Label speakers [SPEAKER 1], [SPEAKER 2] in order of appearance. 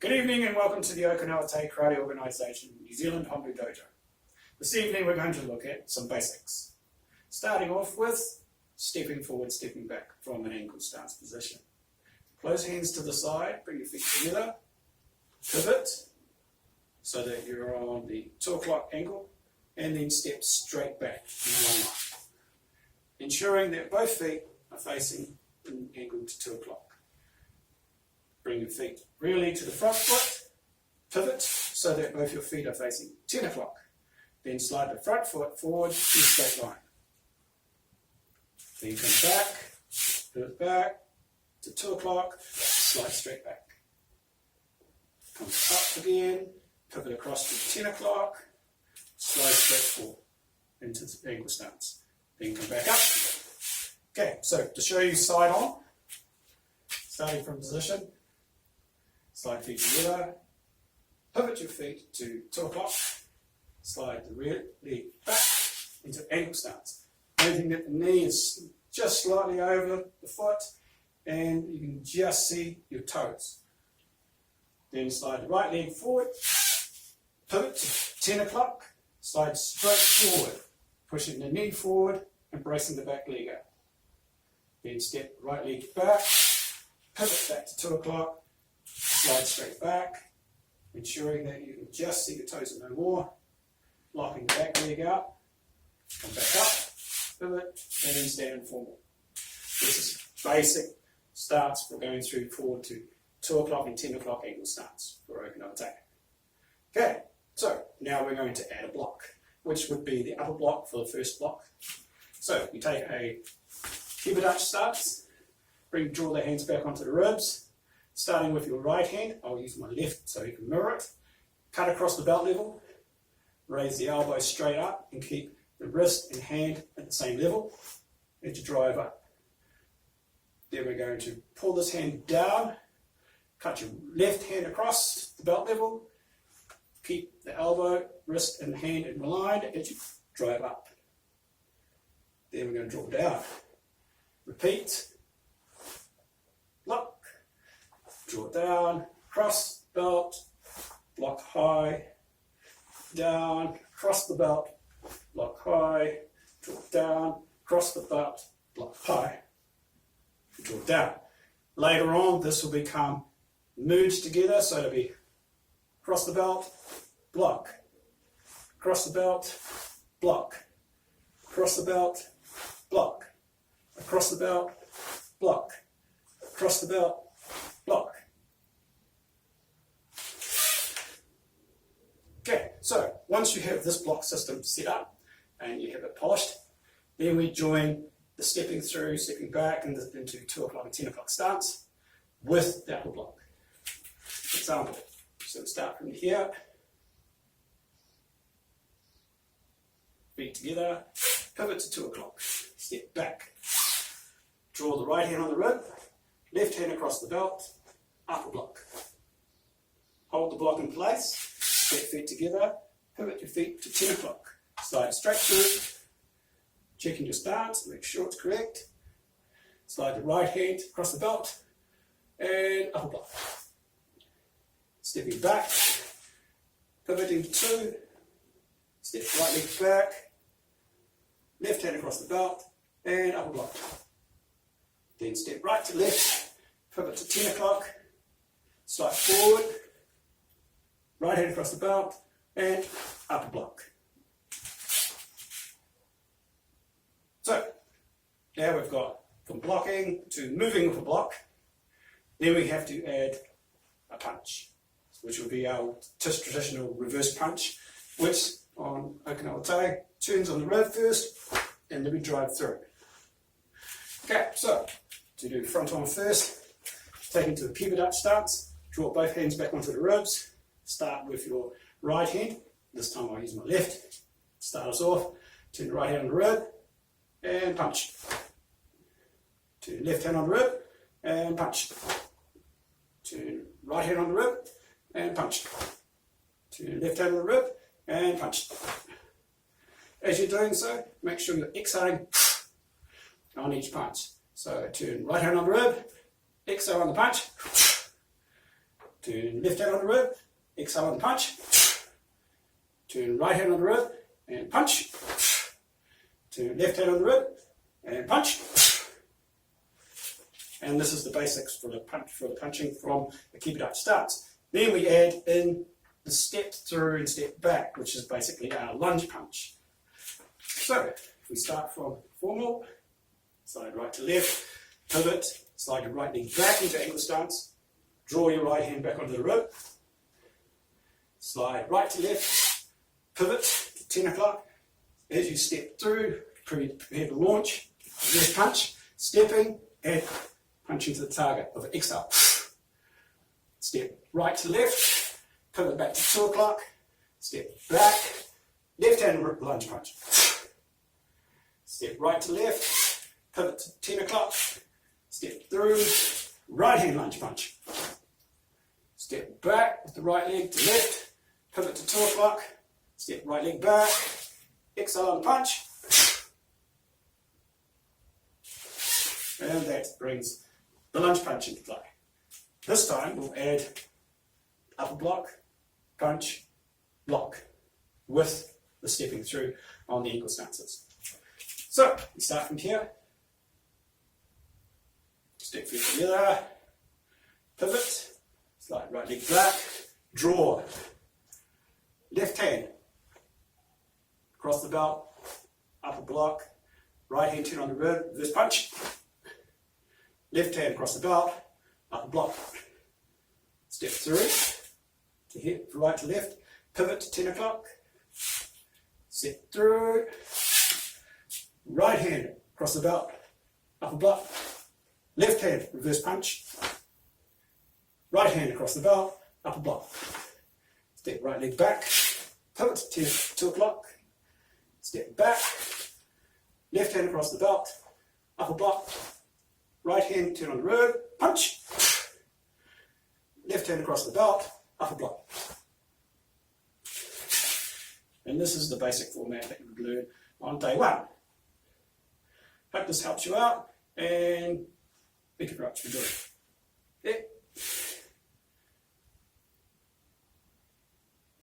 [SPEAKER 1] Good evening and welcome to the Okinawa-Te Karate Organisation New Zealand Honbu Dojo. This evening we're going to look at some basics. Starting off with stepping forward, stepping back from an ankle stance position. Close hands to the side, bring your feet together, pivot so that you're on the 2 o'clock angle, and then step straight back in one line. Ensuring that both feet are facing an angle to 2 o'clock. Bring your feet really to the front foot, pivot so that both your feet are facing 10 o'clock. Then slide the front foot forward in a straight line. Then come back, pivot back to 2 o'clock, slide straight back. Come up again, pivot across to 10 o'clock, slide straight forward into the ankle stance. Then come back up. Okay, so to show you side on, starting from position, slide feet together, pivot your feet to 2 o'clock, slide the rear leg back into ankle stance. Noting that the knee is just slightly over the foot and you can just see your toes. Then slide the right leg forward, pivot to 10 o'clock, slide straight forward, pushing the knee forward and bracing the back leg out. Then step the right leg back, pivot back to 2 o'clock, slide straight back, ensuring that you can just see the toes and no more, locking the back leg out, come back up, pivot, and then stand forward. This is basic starts for going through forward to 2 o'clock and 10 o'clock ankle stance for Okinawa-Te. Okay, so now we're going to add a block, which would be the upper block for the first block. So you take a Dutch stance, draw the hands back onto the ribs, starting with your right hand. I'll use my left so you can mirror it. Cut across the belt level, raise the elbow straight up and keep the wrist and hand at the same level as you drive up. Then we're going to pull this hand down, cut your left hand across the belt level, keep the elbow, wrist and hand in line as you drive up. Then we're going to draw down. Repeat. Look. Draw down, cross belt, block high, down, cross the belt, block high, draw down, cross the belt, block high, draw down. Later on, this will become merged together, so it'll be cross the belt, block, cross the belt, block, cross the belt, block, across the belt, block, across the belt, block. Okay, so once you have this block system set up and you have it polished, then we join the stepping through, stepping back into 2 o'clock and 10 o'clock stance with the upper block. For example, so we start from here, feet together, pivot to 2 o'clock, step back, draw the right hand on the rib, left hand across the belt, upper block. Hold the block in place. Step feet together, pivot your feet to 10 o'clock. Slide straight through, checking your stance, make sure it's correct. Slide the right hand across the belt and upper block. Stepping back, pivoting 2, step right leg back, left hand across the belt and upper block. Then step right to left, pivot to 10 o'clock, slide forward, right hand across the belt, and upper block. So, now we've got from blocking to moving with a block. Then we have to add a punch, which will be our traditional reverse punch, which on Okinawa-Te turns on the rib first, and then we drive through. Okay, so to do front on first, take into a Dutch stance, draw both hands back onto the ribs. Start with your right hand, this time I'll use my left, start us off, turn the right hand on the rib, and punch. Turn left hand on the rib, and punch. Turn right hand on the rib, and punch. Turn left hand on the rib, and punch. As you're doing so, make sure you're exhaling on each punch. So turn right hand on the rib, exhale on the punch, Turn left hand on the rib, exhale and punch. Turn right hand on the rib and punch. Turn left hand on the rib and punch. And this is the basics for the punching from the keep it up stance. Then we add in the step through and step back, which is basically our lunge punch. So if we start from formal, slide right to left, pivot, slide your right leg back into ankle stance, draw your right hand back onto the rib, slide right to left, pivot to 10 o'clock. As you step through, prepare to launch, reverse punch, stepping and punching to the target of an exhale. Step right to left, pivot back to 2 o'clock, step back, left hand lunge punch. Step right to left, pivot to 10 o'clock, step through, right hand lunge punch. Step back with the right leg to left, pivot to 2 o'clock, step right leg back, exhale and punch. And that brings the lunge punch into play. This time we'll add upper block, punch, block with the stepping through on the ankle stances. So we start from here, step feet together, pivot, slide right leg back, draw, left hand, across the belt, upper block, right hand turn on the rib, reverse punch, left hand across the belt, upper block, step through, to hit right to left, pivot to 10 o'clock, step through, right hand across the belt, upper block, left hand reverse punch, right hand across the belt, upper block, step right leg back, pivot to 2 o'clock, step back, left hand across the belt, upper block, right hand turn on the rib, punch, left hand across the belt, upper block. And this is the basic format that you would learn on day one. Hope this helps you out, and thank you very much for doing it. Yeah.